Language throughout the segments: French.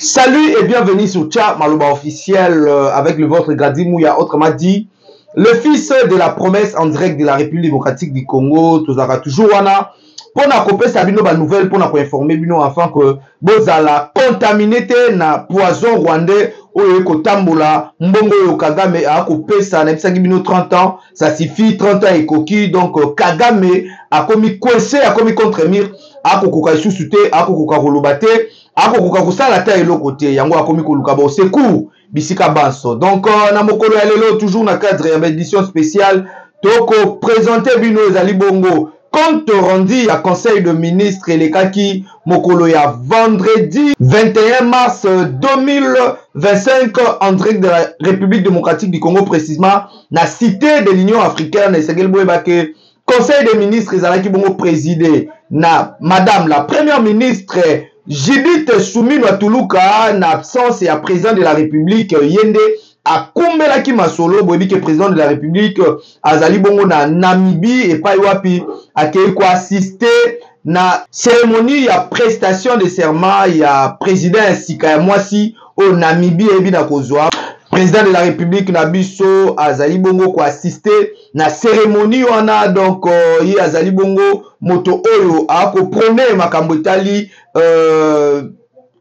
Salut et bienvenue sur Tcha Maloba officiel avec le vôtre Gadi Mouya, autrement dit, le fils de la promesse en direct de la République démocratique du Congo. Tous aura toujours wana pour na couper sa bino ba nouvelle pour na informer bino afin que bozala contaminé na poison rwandais oyo kotambola mbongo yo Kagame a coupé ça na bisaki bino 30 ans, ça suffit 30 ans et coquille. Donc Kagame a commis coincé, a commis contre mur, a kokoka sous-souté, a kokoka rolobate, akokoka kusala ta eloko te yango akomi koluka ba secours bisika banso. Donc na mokolo ya lelo toujours na cadre ya édition spéciale toko présenter bino ezali bongo compte rendu à conseil de ministre elekaki mokolo ya vendredi 21 mars 2025 en direct de la République démocratique du Congo, précisément na cité de l'Union africaine. Esengeli boyeba ke conseil des ministres ezalaki bongo présidé na madame la première ministre Judith Suminwa Tuluka, na absence et à président de la République Yende a kumbelaki masolo boyebi ke président de la République azali bongo na Namibie et pa wapi akei ko assister na cérémonie ya prestation de serment ya président Sika ya mwasi au Namibie ebi na kozwa président de la République na biso azali bongo ko assister na cérémonie wana. Donc yi azali bongo moto oyo a ko prôner makambo etali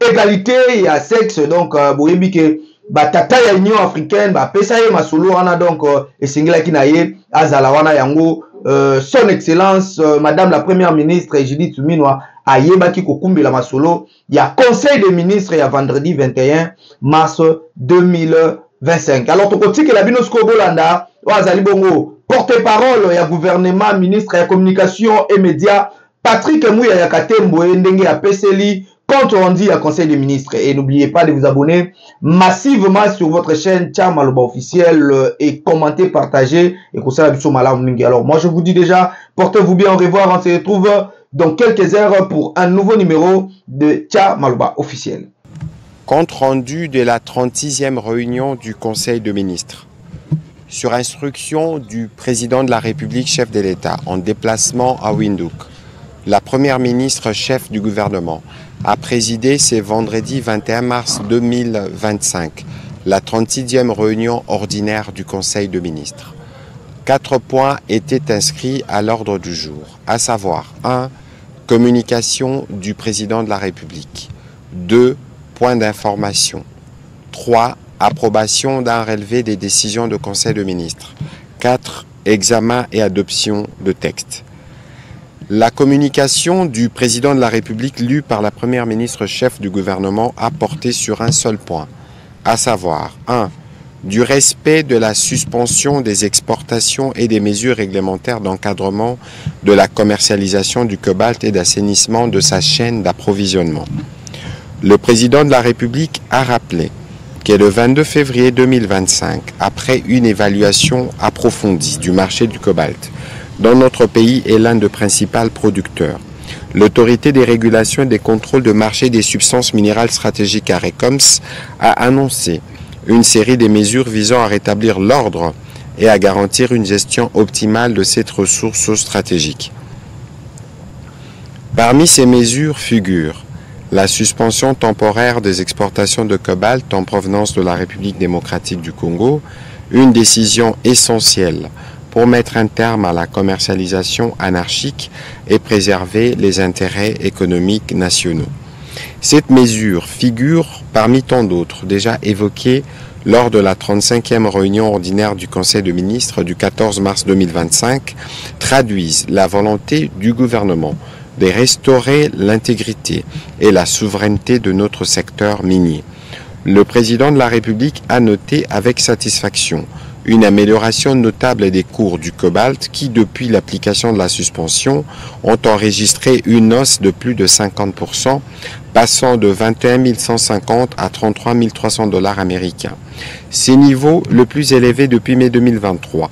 égalité ya sexe. Donc boyebi ke batata ya Union africaine ba pesa ye masolo wana. Donc esengelaki na ye azala wana yango son excellence madame la première ministre Judith Suminwa ayebaki kokumbela masolo ya conseil des ministres ya vendredi 21 mars 2025. Alors tokotiki la bino sko bolanda wazali bongo porte-parole ya gouvernement, ministre ya communication et médias Patrick Mouya ya Katembo ndenge ya peseli compte rendu à conseil des ministres. Et n'oubliez pas de vous abonner massivement sur votre chaîne Tcha Maloba officiel et commenter, partager et que ça la malam. Alors moi je vous dis déjà, portez-vous bien, au revoir, on se retrouve dans quelques heures pour un nouveau numéro de Tcha Maloba officiel. Compte rendu de la 36e réunion du Conseil de ministres. Sur instruction du président de la République, chef de l'État, en déplacement à Windhoek, la première ministre chef du gouvernement a présidé ce vendredi 21 mars 2025 la 36e réunion ordinaire du Conseil de ministres. 4 points étaient inscrits à l'ordre du jour, à savoir 1. Communication du président de la République. 2. Points d'information. 3. Approbation d'un relevé des décisions de Conseil de ministres. 4. Examen et adoption de textes. La communication du président de la République lue par la première ministre chef du gouvernement a porté sur un seul point, à savoir 1. Du respect de la suspension des exportations et des mesures réglementaires d'encadrement de la commercialisation du cobalt et d'assainissement de sa chaîne d'approvisionnement. Le président de la République a rappelé que le 22 février 2025, après une évaluation approfondie du marché du cobalt, dont notre pays est l'un des principaux producteurs, l'autorité des régulations et des contrôles de marché des substances minérales stratégiques ARECOMS a annoncé une série de mesures visant à rétablir l'ordre et à garantir une gestion optimale de cette ressource stratégique. Parmi ces mesures figurent la suspension temporaire des exportations de cobalt en provenance de la République démocratique du Congo, une décision essentielle pour mettre un terme à la commercialisation anarchique et préserver les intérêts économiques nationaux. Cette mesure figure parmi tant d'autres déjà évoquées lors de la 35e réunion ordinaire du Conseil de ministres du 14 mars 2025, traduisent la volonté du gouvernement de restaurer l'intégrité et la souveraineté de notre secteur minier. Le président de la République a noté avec satisfaction une amélioration notable des cours du cobalt qui, depuis l'application de la suspension, ont enregistré une hausse de plus de 50%, passant de 21 150 à 33 300 $ américains. Ces niveaux le plus élevés depuis mai 2023.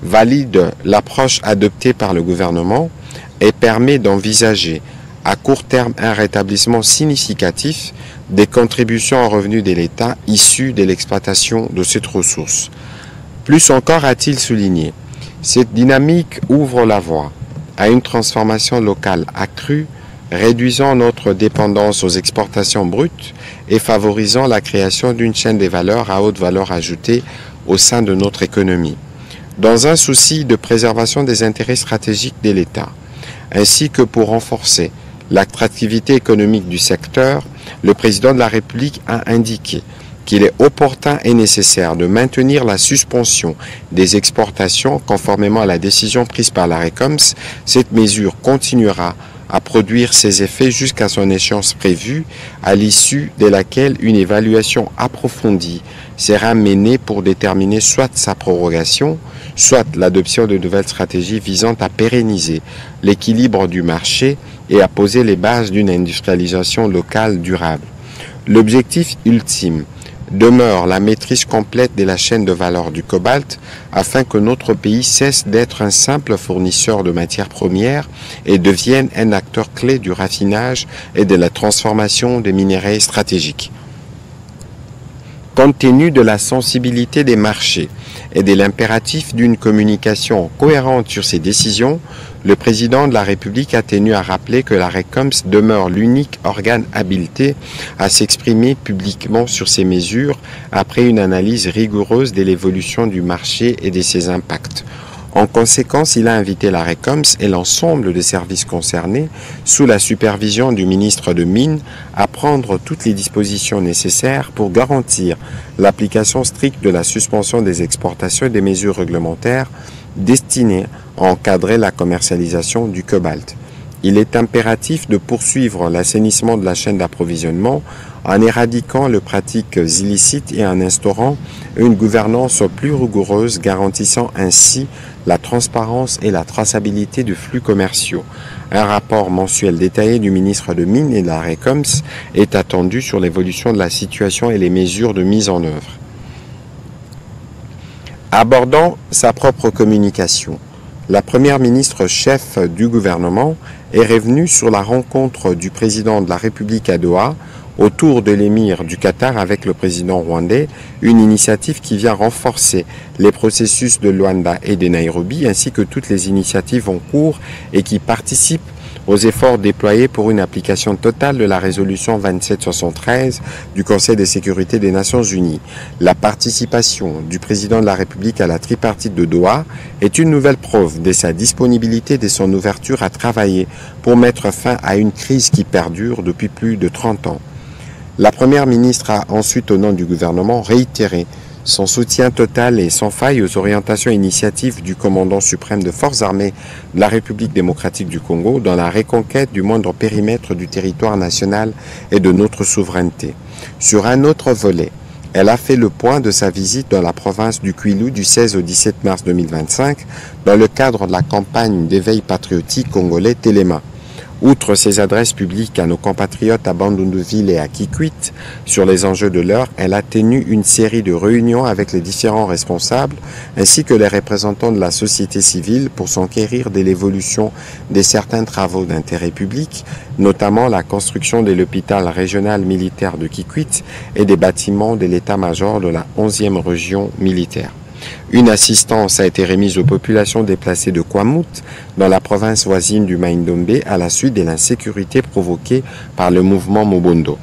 valide l'approche adoptée par le gouvernement et permet d'envisager à court terme un rétablissement significatif des contributions en revenus de l'État issues de l'exploitation de cette ressource. Plus encore, a-t-il souligné, cette dynamique ouvre la voie à une transformation locale accrue, réduisant notre dépendance aux exportations brutes et favorisant la création d'une chaîne des valeurs à haute valeur ajoutée au sein de notre économie. Dans un souci de préservation des intérêts stratégiques de l'État, ainsi que pour renforcer l'attractivité économique du secteur, le président de la République a indiqué qu'il est opportun et nécessaire de maintenir la suspension des exportations conformément à la décision prise par la RECOMS. Cette mesure continuera à produire ses effets jusqu'à son échéance prévue, à l'issue de laquelle une évaluation approfondie sera menée pour déterminer soit sa prorogation, soit l'adoption de nouvelles stratégies visant à pérenniser l'équilibre du marché et à poser les bases d'une industrialisation locale durable. L'objectif ultime demeure la maîtrise complète de la chaîne de valeur du cobalt afin que notre pays cesse d'être un simple fournisseur de matières premières et devienne un acteur clé du raffinage et de la transformation des minerais stratégiques. Compte tenu de la sensibilité des marchés et de l'impératif d'une communication cohérente sur ces décisions, le président de la République a tenu à rappeler que la RECOMS demeure l'unique organe habilité à s'exprimer publiquement sur ces mesures après une analyse rigoureuse de l'évolution du marché et de ses impacts. En conséquence, il a invité la RECOMS et l'ensemble des services concernés, sous la supervision du ministre de Mines, à prendre toutes les dispositions nécessaires pour garantir l'application stricte de la suspension des exportations et des mesures réglementaires destinées à encadrer la commercialisation du cobalt. Il est impératif de poursuivre l'assainissement de la chaîne d'approvisionnement en éradiquant les pratiques illicites et en instaurant une gouvernance plus rigoureuse garantissant ainsi la transparence et la traçabilité des flux commerciaux. Un rapport mensuel détaillé du ministre de Mines et de la RECOMS est attendu sur l'évolution de la situation et les mesures de mise en œuvre. Abordant sa propre communication, la première ministre chef du gouvernement est revenue sur la rencontre du président de la République à Doha autour de l'émir du Qatar avec le président rwandais, une initiative qui vient renforcer les processus de Luanda et de Nairobi, ainsi que toutes les initiatives en cours et qui participent aux efforts déployés pour une application totale de la résolution 2773 du Conseil de sécurité des Nations Unies. La participation du président de la République à la tripartite de Doha est une nouvelle preuve de sa disponibilité et de son ouverture à travailler pour mettre fin à une crise qui perdure depuis plus de 30 ans. La première ministre a ensuite, au nom du gouvernement, réitéré son soutien total et sans faille aux orientations et initiatives du commandant suprême de forces armées de la République démocratique du Congo dans la reconquête du moindre périmètre du territoire national et de notre souveraineté. Sur un autre volet, elle a fait le point de sa visite dans la province du Kwilu du 16 au 17 mars 2025 dans le cadre de la campagne d'éveil patriotique congolais Téléma. Outre ses adresses publiques à nos compatriotes à Bandundu-Ville et à Kikwit sur les enjeux de l'heure, elle a tenu une série de réunions avec les différents responsables ainsi que les représentants de la société civile pour s'enquérir de l'évolution de certains travaux d'intérêt public, notamment la construction de l'hôpital régional militaire de Kikwit et des bâtiments de l'état-major de la 11e région militaire. Une assistance a été remise aux populations déplacées de Kwamut, dans la province voisine du Mai-Ndombe, à la suite de l'insécurité provoquée par le mouvement Mobondo.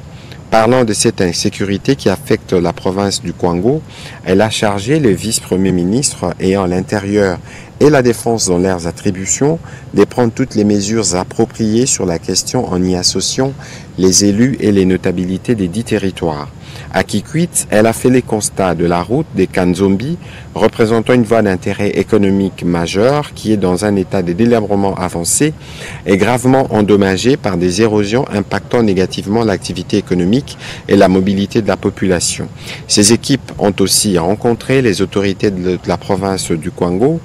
Parlant de cette insécurité qui affecte la province du Kwango, elle a chargé le vice-premier ministre ayant l'intérieur et la défense dans leurs attributions de prendre toutes les mesures appropriées sur la question en y associant les élus et les notabilités des dix territoires. À Kikwit, elle a fait les constats de la route des Kanzombi, représentant une voie d'intérêt économique majeure qui est dans un état de délabrement avancé et gravement endommagée par des érosions impactant négativement l'activité économique et la mobilité de la population. Ces équipes ont aussi rencontré les autorités de la province du Kwango,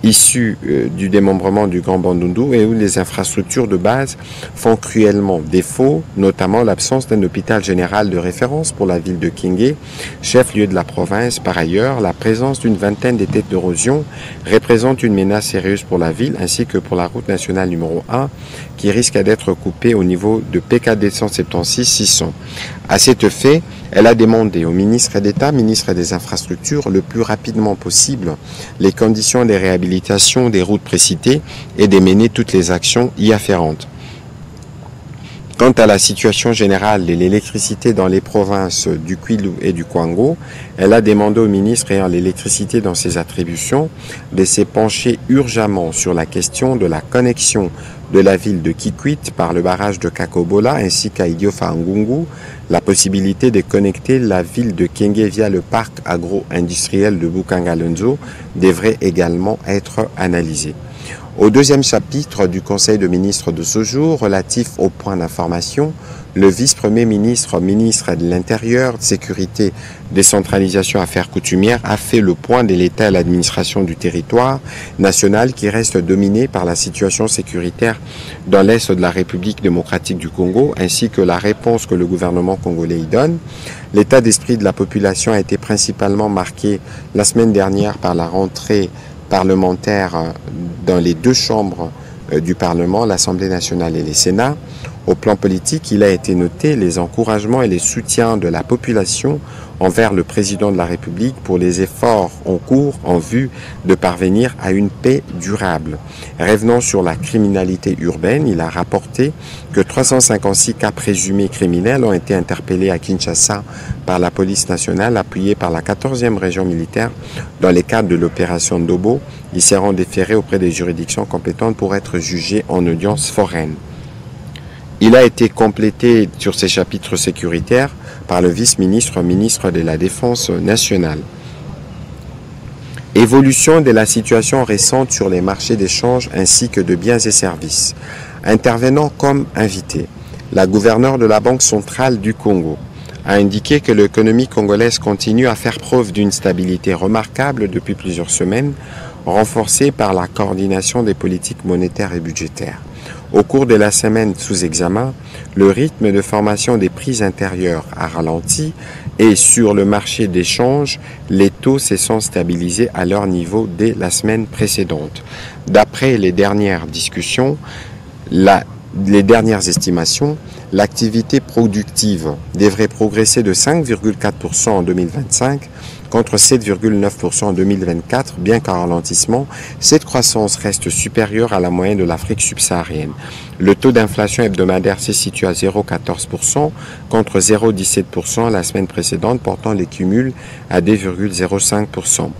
issus du démembrement du Grand Bandundu et où les infrastructures de base font cruellement défaut, notamment l'absence d'un hôpital général de référence pour la ville ville de Kenge, chef-lieu de la province. Par ailleurs, la présence d'une vingtaine de têtes d'érosion représente une menace sérieuse pour la ville ainsi que pour la route nationale numéro 1 qui risque d'être coupée au niveau de PKD 176-600. À cet effet, elle a demandé au ministre d'État, ministre des Infrastructures, le plus rapidement possible les conditions de réhabilitation des routes précitées et de mener toutes les actions y afférentes. Quant à la situation générale de l'électricité dans les provinces du Kwilu et du Kwango, elle a demandé au ministre ayant l'électricité dans ses attributions de se pencher urgemment sur la question de la connexion de la ville de Kikwit par le barrage de Kakobola ainsi qu'à Idiofa-Ngungu, la possibilité de connecter la ville de Kenge via le parc agro-industriel de Bukangalonzo devrait également être analysée. Au deuxième chapitre du Conseil de ministres de ce jour, relatif au point d'information, le vice-premier ministre, ministre de l'Intérieur, de Sécurité, Décentralisation, Affaires coutumières, a fait le point de l'état et l'administration du territoire national qui reste dominé par la situation sécuritaire dans l'est de la République démocratique du Congo, ainsi que la réponse que le gouvernement congolais y donne. L'état d'esprit de la population a été principalement marqué la semaine dernière par la rentrée parlementaire dans les deux chambres du Parlement, l'Assemblée nationale et les Sénats. Au plan politique, il a été noté les encouragements et les soutiens de la population envers le président de la République pour les efforts en cours en vue de parvenir à une paix durable. Revenant sur la criminalité urbaine, il a rapporté que 356 cas présumés criminels ont été interpellés à Kinshasa par la police nationale appuyée par la 14e région militaire dans les cadres de l'opération Ndobo. Ils seront déférés auprès des juridictions compétentes pour être jugés en audience foraine. Il a été complété sur ces chapitres sécuritaires par le vice-ministre, ministre de la Défense nationale. Évolution de la situation récente sur les marchés d'échange ainsi que de biens et services. Intervenant comme invité, la gouverneure de la Banque centrale du Congo a indiqué que l'économie congolaise continue à faire preuve d'une stabilité remarquable depuis plusieurs semaines, renforcée par la coordination des politiques monétaires et budgétaires. Au cours de la semaine sous examen, le rythme de formation des prix intérieurs a ralenti et sur le marché d'échange, les taux se sont stabilisés à leur niveau dès la semaine précédente. D'après les dernières discussions, les dernières estimations, l'activité productive devrait progresser de 5,4% en 2025 contre 7,9% en 2024, bien qu'en ralentissement, cette croissance reste supérieure à la moyenne de l'Afrique subsaharienne. Le taux d'inflation hebdomadaire se situe à 0,14% contre 0,17% la semaine précédente, portant les cumuls à 2,05%.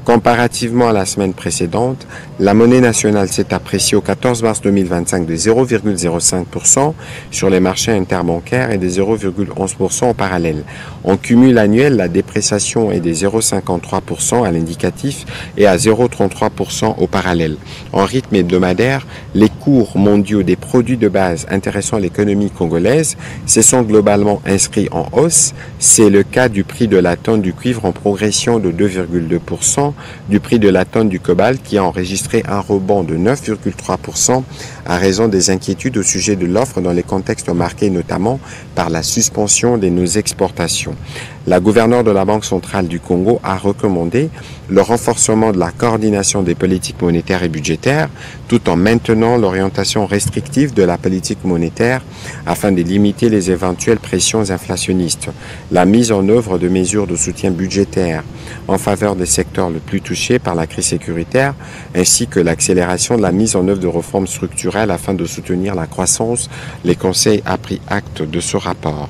Comparativement à la semaine précédente, la monnaie nationale s'est appréciée au 14 mars 2025 de 0,05% sur les marchés interbancaires et de 0,11% en parallèle. En cumul annuel, la dépréciation est de 0,53% à l'indicatif et à 0,33% au parallèle. En rythme hebdomadaire, les cours mondiaux des produits de base intéressant l'économie congolaise se sont globalement inscrits en hausse. C'est le cas du prix de la tonne du cuivre en progression de 2,2%, du prix de la tonne du cobalt qui a enregistré un rebond de 9,3% à raison des inquiétudes au sujet de l'offre dans les contextes marqués notamment par la suspension de nos exportations. La gouverneure de la Banque centrale du Congo a recommandé le renforcement de la coordination des politiques monétaires et budgétaires tout en maintenant l'orientation restrictive de la politique monétaire afin de limiter les éventuelles pressions inflationnistes, la mise en œuvre de mesures de soutien budgétaire en faveur des secteurs les plus touchés par la crise sécuritaire ainsi que l'accélération de la mise en œuvre de réformes structurelles afin de soutenir la croissance. Les conseils a pris acte de ce rapport.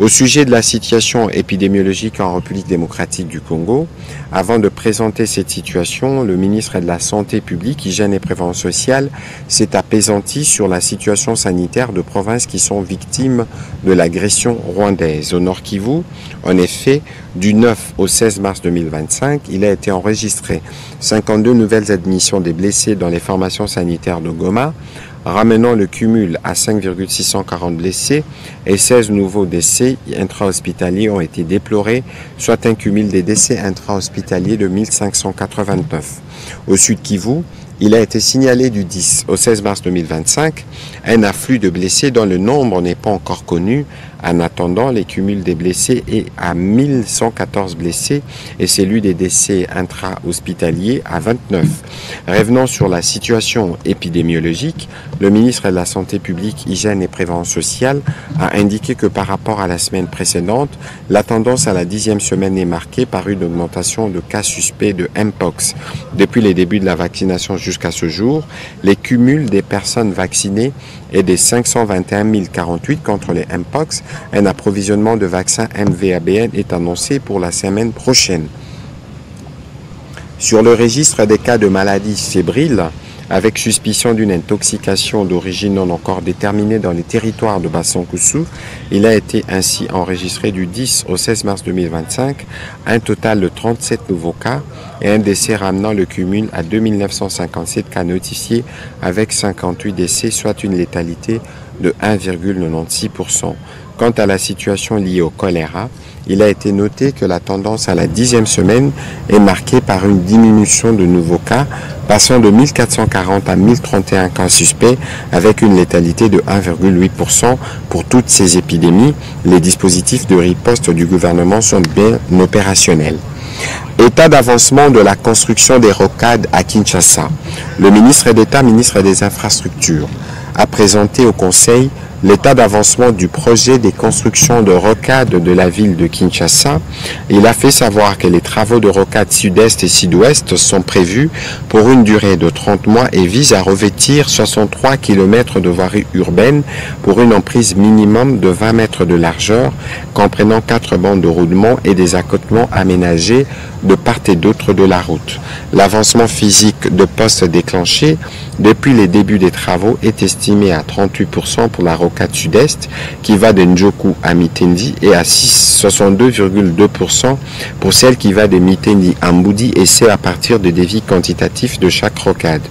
Au sujet de la situation épidémiologique en République démocratique du Congo, avant de présenter cette situation, le ministre de la Santé publique, Hygiène et Prévention sociale s'est apaisanti sur la situation sanitaire de provinces qui sont victimes de l'agression rwandaise. Au Nord Kivu, en effet, du 9 au 16 mars 2025, il a été enregistré 52 nouvelles admissions des blessés dans les formations sanitaires de Goma, ramenant le cumul à 5,640 blessés et 16 nouveaux décès intra-hospitaliers ont été déplorés, soit un cumul des décès intra-hospitaliers de 1589. Au Sud Kivu, il a été signalé du 10 au 16 mars 2025 un afflux de blessés dont le nombre n'est pas encore connu. En attendant, les cumuls des blessés est à 1114 blessés et celui des décès intra-hospitaliers à 29. Revenons sur la situation épidémiologique. Le ministre de la Santé publique, Hygiène et Prévention sociale a indiqué que par rapport à la semaine précédente, la tendance à la 10e semaine est marquée par une augmentation de cas suspects de Mpox. Depuis les débuts de la vaccination jusqu'à ce jour, les cumuls des personnes vaccinées est de 521 048 contre les Mpox. Un approvisionnement de vaccins MVABN est annoncé pour la semaine prochaine. Sur le registre des cas de maladies fébriles, avec suspicion d'une intoxication d'origine non encore déterminée dans les territoires de Bassonkousou, il a été ainsi enregistré du 10 au 16 mars 2025 un total de 37 nouveaux cas et un décès ramenant le cumul à 2957 cas notifiés avec 58 décès, soit une létalité de 1,96%. Quant à la situation liée au choléra, il a été noté que la tendance à la 10e semaine est marquée par une diminution de nouveaux cas, passant de 1440 à 1031 cas suspects, avec une létalité de 1,8%. Pour toutes ces épidémies, les dispositifs de riposte du gouvernement sont bien opérationnels. État d'avancement de la construction des rocades à Kinshasa. Le ministre d'État, ministre des Infrastructures, a présenté au Conseil l'état d'avancement du projet des constructions de rocades de la ville de Kinshasa. Il a fait savoir que les travaux de rocade sud-est et sud-ouest sont prévus pour une durée de 30 mois et visent à revêtir 63 km de voirie urbaine pour une emprise minimum de 20 mètres de largeur, comprenant 4 bandes de roulement et des accotements aménagés de part et d'autre de la route. L'avancement physique de postes déclenchés depuis les débuts des travaux est estimé à 38% pour la rocade sud-est qui va de Ndjoku à Mitendi et à 62,2% pour celle qui va de Mitendi à Mboudi, et c'est à partir de dévis quantitatifs de chaque rocade.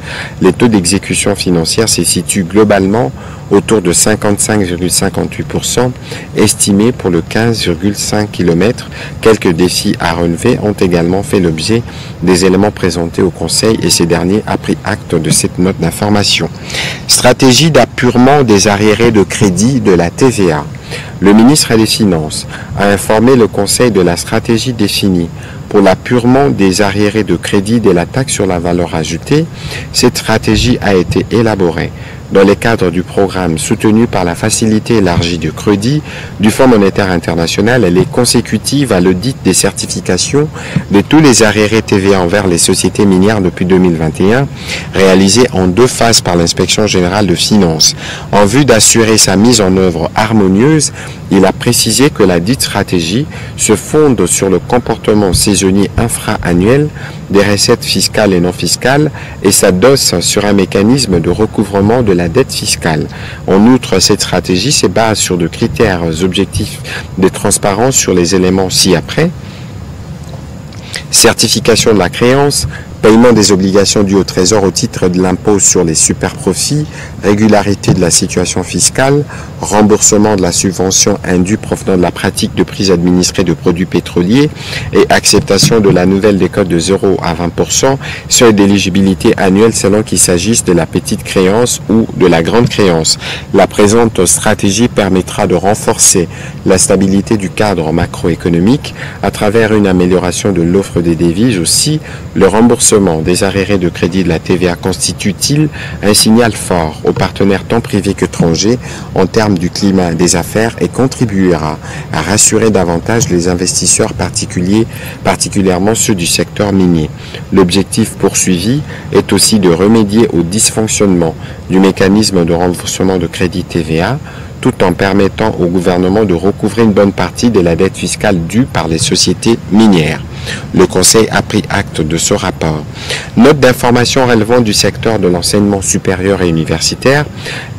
Les taux d'exécution financière se situent globalement autour de 55,58%, estimés pour le 15,5 km. Quelques défis à relever ont également fait l'objet des éléments présentés au Conseil et ces derniers a pris acte de cette note d'information. Stratégie d'appurement des arriérés de crédit de la TVA. Le ministre des Finances a informé le Conseil de la stratégie définie pour l'appurement des arriérés de crédit de la taxe sur la valeur ajoutée. Cette stratégie a été élaborée dans le cadre du programme soutenu par la Facilité élargie de crédit du Fonds monétaire international. Elle est consécutive à l'audit des certifications de tous les arriérés TVA envers les sociétés minières depuis 2021, réalisé en 2 phases par l'Inspection générale de finances. En vue d'assurer sa mise en œuvre harmonieuse, il a précisé que la dite stratégie se fonde sur le comportement saisonnier infra-annuel des recettes fiscales et non fiscales et s'adosse sur un mécanisme de recouvrement de la dette fiscale. En outre, cette stratégie se base sur de critères objectifs de transparence sur les éléments ci-après: certification de la créance, paiement des obligations dues au Trésor au titre de l'impôt sur les superprofits, régularité de la situation fiscale, remboursement de la subvention indue provenant de la pratique de prise administrée de produits pétroliers et acceptation de la nouvelle décote de 0 à 20%, seuil d'éligibilité annuel selon qu'il s'agisse de la petite créance ou de la grande créance. La présente stratégie permettra de renforcer la stabilité du cadre macroéconomique à travers une amélioration de l'offre des devises. Aussi, le remboursement des arriérés de crédit de la TVA constitue-t-il un signal fort aux partenaires tant privés qu'étrangers en termes du climat des affaires et contribuera à rassurer davantage les investisseurs particuliers, particulièrement ceux du secteur minier. L'objectif poursuivi est aussi de remédier au dysfonctionnement du mécanisme de remboursement de crédit TVA, tout en permettant au gouvernement de recouvrer une bonne partie de la dette fiscale due par les sociétés minières. Le Conseil a pris acte de ce rapport. Note d'information relevant du secteur de l'enseignement supérieur et universitaire.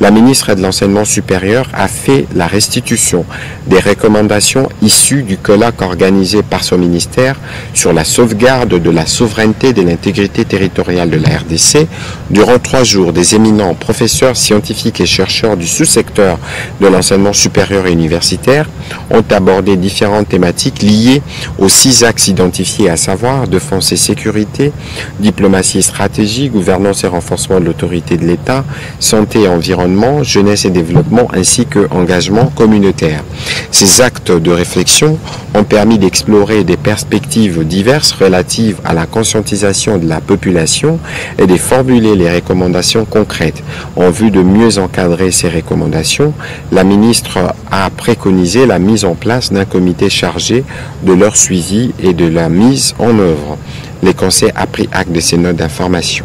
La ministre de l'Enseignement supérieur a fait la restitution des recommandations issues du colloque organisé par son ministère sur la sauvegarde de la souveraineté et de l'intégrité territoriale de la RDC. Durant 3 jours, des éminents professeurs scientifiques et chercheurs du sous-secteur de l'enseignement supérieur et universitaire ont abordé différentes thématiques liées aux 6 axes identifiés identifiés, à savoir défense et sécurité, diplomatie et stratégie, gouvernance et renforcement de l'autorité de l'État, santé et environnement, jeunesse et développement, ainsi que engagement communautaire. Ces actes de réflexion ont permis d'explorer des perspectives diverses relatives à la conscientisation de la population et de formuler les recommandations concrètes. En vue de mieux encadrer ces recommandations, la ministre a préconisé la mise en place d'un comité chargé de leur suivi et de la mise en œuvre. Les conseils a pris acte de ces notes d'information.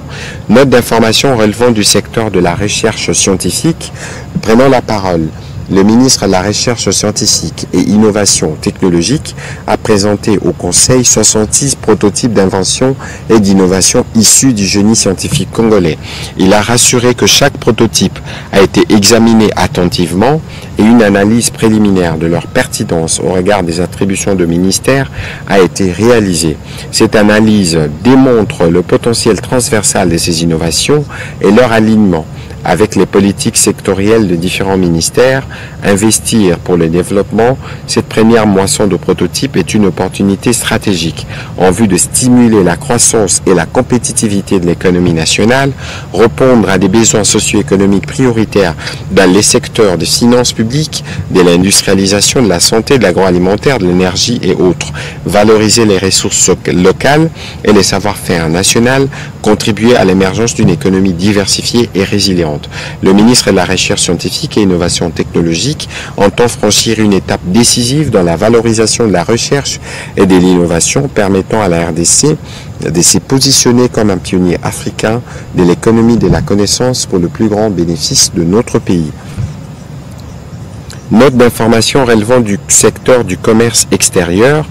Notes d'information relevant du secteur de la recherche scientifique. Prenant la parole, le ministre de la Recherche scientifique et innovation technologique a présenté au Conseil 66 prototypes d'invention et d'innovation issus du génie scientifique congolais. Il a rassuré que chaque prototype a été examiné attentivement et une analyse préliminaire de leur pertinence au regard des attributions de ministère a été réalisée. Cette analyse démontre le potentiel transversal de ces innovations et leur alignement avec les politiques sectorielles de différents ministères. Investir pour le développement, cette première moisson de prototypes est une opportunité stratégique en vue de stimuler la croissance et la compétitivité de l'économie nationale, répondre à des besoins socio-économiques prioritaires dans les secteurs des finances publiques, de l'industrialisation, de la santé, de l'agroalimentaire, de l'énergie et autres, valoriser les ressources locales et les savoir-faire nationaux, contribuer à l'émergence d'une économie diversifiée et résiliente. Le ministre de la Recherche scientifique et innovation technologique entend franchir une étape décisive dans la valorisation de la recherche et de l'innovation, permettant à la RDC de se positionner comme un pionnier africain de l'économie de la connaissance pour le plus grand bénéfice de notre pays. Note d'information relevant du secteur du commerce extérieur.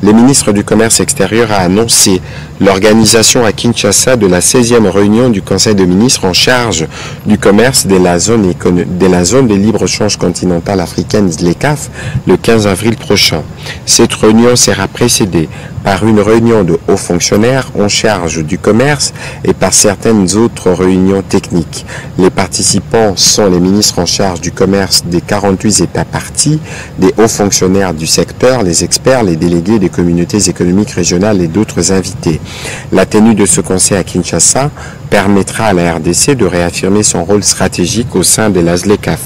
Le ministre du Commerce extérieur a annoncé l'organisation à Kinshasa de la 16e réunion du Conseil de ministres en charge du commerce de la zone de libre-échange continentale africaine, ZLECAf, le 15 avril prochain. Cette réunion sera précédée par une réunion de hauts fonctionnaires en charge du commerce et par certaines autres réunions techniques. Les participants sont les ministres en charge du commerce des 48 États parties, des hauts fonctionnaires du secteur, les experts, les délégués des communautés économiques régionales et d'autres invités. La tenue de ce conseil à Kinshasa permettra à la RDC de réaffirmer son rôle stratégique au sein de la ZLECAf.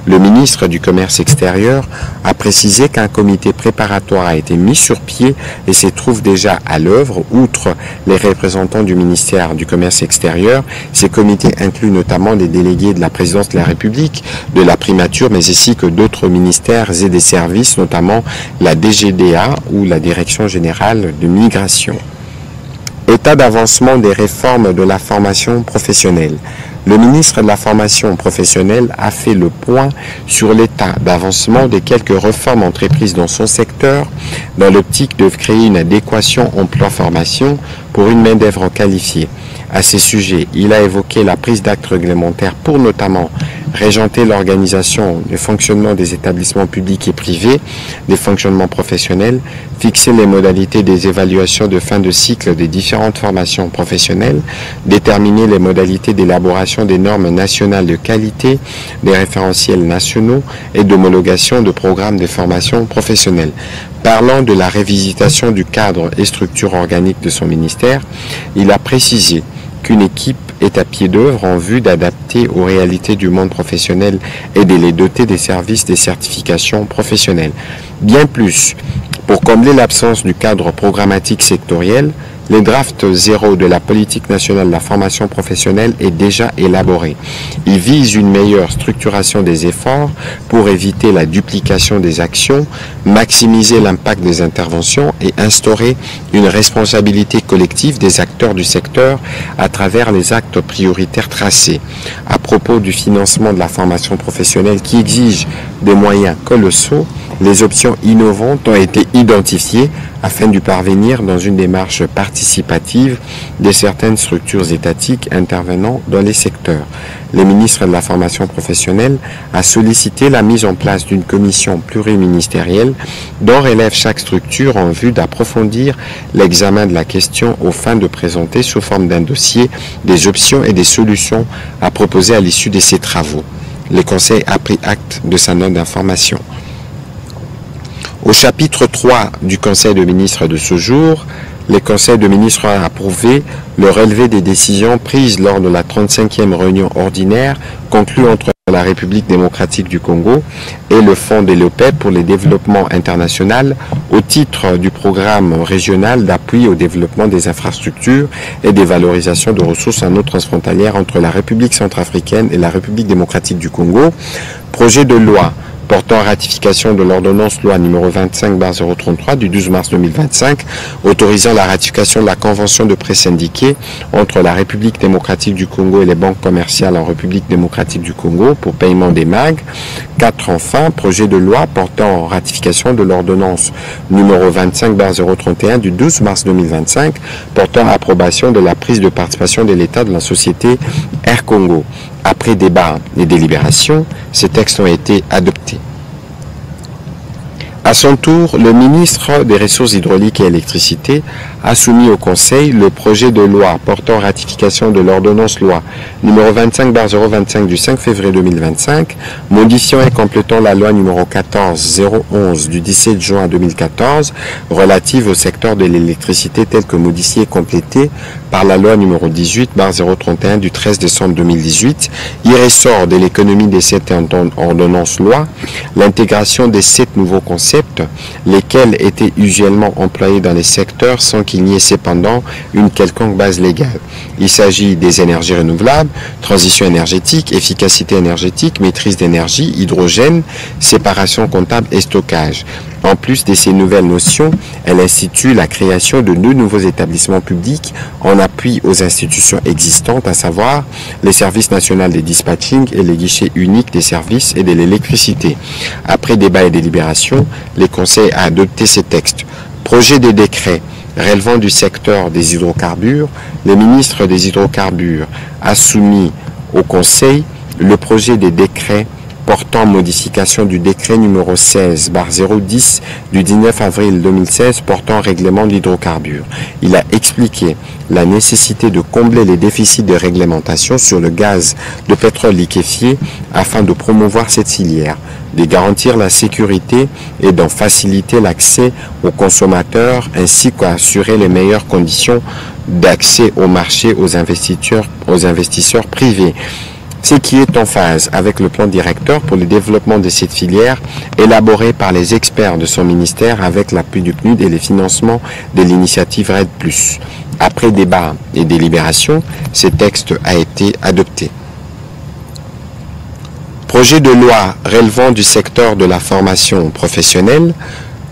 Le ministre du Commerce extérieur a précisé qu'un comité préparatoire a été mis sur pied et se trouve déjà à l'œuvre. Outre les représentants du ministère du Commerce extérieur, ces comités incluent notamment des délégués de la présidence de la République, de la primature, mais ainsi que d'autres ministères et des services, notamment la DGDA ou la Direction générale de migration. État d'avancement des réformes de la formation professionnelle. Le ministre de la Formation professionnelle a fait le point sur l'état d'avancement des quelques réformes entreprises dans son secteur, dans l'optique de créer une adéquation emploi-formation pour une main-d'œuvre qualifiée. À ces sujets, il a évoqué la prise d'actes réglementaires pour notamment régenter l'organisation, le fonctionnement des établissements publics et privés, des fonctionnements professionnels, fixer les modalités des évaluations de fin de cycle des différentes formations professionnelles, déterminer les modalités d'élaboration des normes nationales de qualité, des référentiels nationaux et d'homologation de programmes de formation professionnelle. Parlant de la révisitation du cadre et structure organique de son ministère, il a précisé qu'une équipe est à pied d'œuvre en vue d'adapter aux réalités du monde professionnel et de les doter des services de certification professionnelle. Bien plus, pour combler l'absence du cadre programmatique sectoriel, le draft 0 de la politique nationale de la formation professionnelle est déjà élaboré. Il vise une meilleure structuration des efforts pour éviter la duplication des actions, maximiser l'impact des interventions et instaurer une responsabilité collective des acteurs du secteur à travers les actes prioritaires tracés. À propos du financement de la formation professionnelle qui exige des moyens colossaux, les options innovantes ont été identifiées afin de parvenir dans une démarche participative de certaines structures étatiques intervenant dans les secteurs. Le ministre de la Formation professionnelle a sollicité la mise en place d'une commission pluriministérielle dont relève chaque structure en vue d'approfondir l'examen de la question aux fins de présenter sous forme d'un dossier des options et des solutions à proposer à l'issue de ces travaux. Le Conseil a pris acte de sa note d'information. Au chapitre 3 du Conseil de ministres de ce jour, les conseils de ministres ont approuvé le relevé des décisions prises lors de la 35e réunion ordinaire conclue entre la République démocratique du Congo et le Fonds de l'OPEP pour le développement international au titre du programme régional d'appui au développement des infrastructures et des valorisations de ressources en eau transfrontalière entre la République centrafricaine et la République démocratique du Congo. Projet de loi portant ratification de l'ordonnance loi numéro 25/033 du 12 mars 2025, autorisant la ratification de la convention de prêt syndiqué entre la République démocratique du Congo et les banques commerciales en République démocratique du Congo pour paiement des MAG. 4. Enfin, projet de loi portant ratification de l'ordonnance numéro 25/031 du 12 mars 2025, portant approbation de la prise de participation de l'État de la société Air Congo. Après débat et délibération, ces textes ont été adoptés. À son tour, le ministre des Ressources hydrauliques et électricité a soumis au Conseil le projet de loi portant ratification de l'ordonnance loi numéro 25/025 du 5 février 2025, modifiant et complétant la loi numéro 14/011 du 17 juin 2014 relative au secteur de l'électricité telle que modifiée et complétée par la loi numéro 18/031 du 13 décembre 2018. Il ressort de l'économie des 7 ordonnances loi l'intégration des 7 nouveaux concepts, lesquels étaient usuellement employés dans les secteurs sans qu'il n'y ait cependant une quelconque base légale. Il s'agit des énergies renouvelables, transition énergétique, efficacité énergétique, maîtrise d'énergie, hydrogène, séparation comptable et stockage. En plus de ces nouvelles notions, elle institue la création de 2 nouveaux établissements publics en appui aux institutions existantes, à savoir les services nationaux des dispatching et les guichets uniques des services et de l'électricité. Après débat et délibération, les conseils ont adopté ces textes. Projet de décret relevant du secteur des hydrocarbures, le ministre des hydrocarbures a soumis au Conseil le projet de décret portant modification du décret numéro 16/010 du 19 avril 2016 portant règlement de l'hydrocarbure. Il a expliqué la nécessité de combler les déficits de réglementation sur le gaz de pétrole liquéfié afin de promouvoir cette filière, de garantir la sécurité et d'en faciliter l'accès aux consommateurs ainsi qu'assurer les meilleures conditions d'accès au marché aux investisseurs privés. Ce qui est en phase avec le plan directeur pour le développement de cette filière élaboré par les experts de son ministère avec l'appui du PNUD et les financements de l'initiative RED+. Après débat et délibération, ce texte a été adopté. Projet de loi relevant du secteur de la formation professionnelle.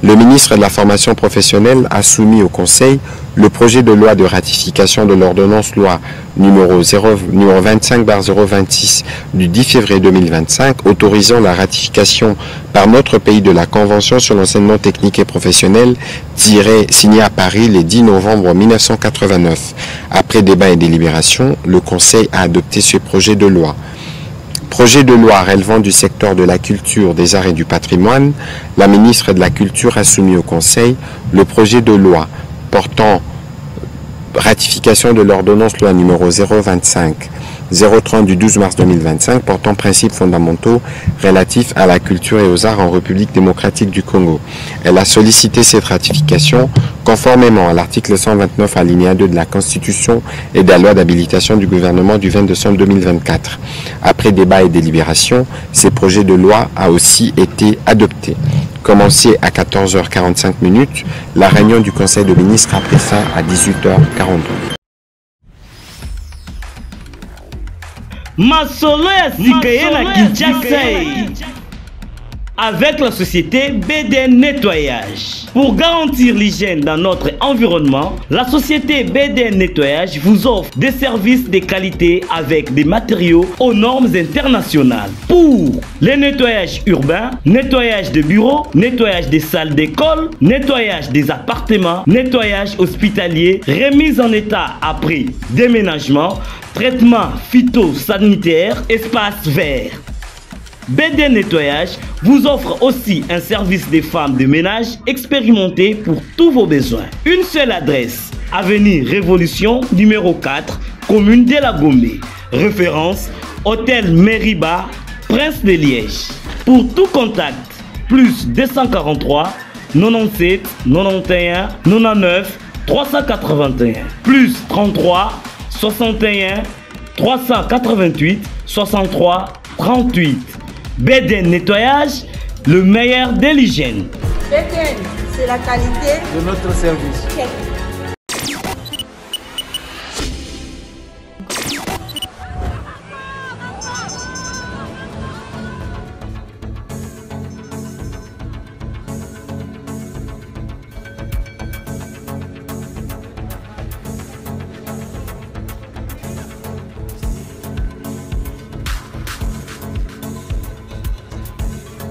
Le ministre de la formation professionnelle a soumis au Conseil le projet de loi de ratification de l'ordonnance loi numéro 25/026 du 10 février 2025 autorisant la ratification par notre pays de la Convention sur l'enseignement technique et professionnel signée à Paris le 10 novembre 1989. Après débat et délibération, le Conseil a adopté ce projet de loi. Projet de loi relevant du secteur de la culture, des arts et du patrimoine, la ministre de la Culture a soumis au Conseil le projet de loi portant ratification de l'ordonnance loi numéro 025/030 du 12 mars 2025 portant principes fondamentaux relatifs à la culture et aux arts en République démocratique du Congo. Elle a sollicité cette ratification conformément à l'article 129 alinéa 2 de la Constitution et de la loi d'habilitation du gouvernement du 20 décembre 2024. Après débat et délibération, ces projets de loi a aussi été adoptés. Commencé à 14h45, la réunion du Conseil de ministres a pris fin à 18h42. Masolo ya Sikaye na Kinshasa avec la société BDN Nettoyage. Pour garantir l'hygiène dans notre environnement, la société BDN Nettoyage vous offre des services de qualité avec des matériaux aux normes internationales. Pour les nettoyages urbains, nettoyage de bureaux, nettoyage des salles d'école, nettoyage des appartements, nettoyage hospitalier, remise en état après déménagement, traitement phytosanitaire, espace vert. BDN Nettoyage vous offre aussi un service des femmes de ménage expérimenté pour tous vos besoins. Une seule adresse, avenue Révolution, numéro 4, commune de la Gombe. Référence, hôtel Meriba, Prince de Liège. Pour tout contact, plus 243 97 91 99 381 plus 33 61 388 63 38. BDN Nettoyage, le meilleur de l'hygiène. BDN, c'est la qualité de notre service.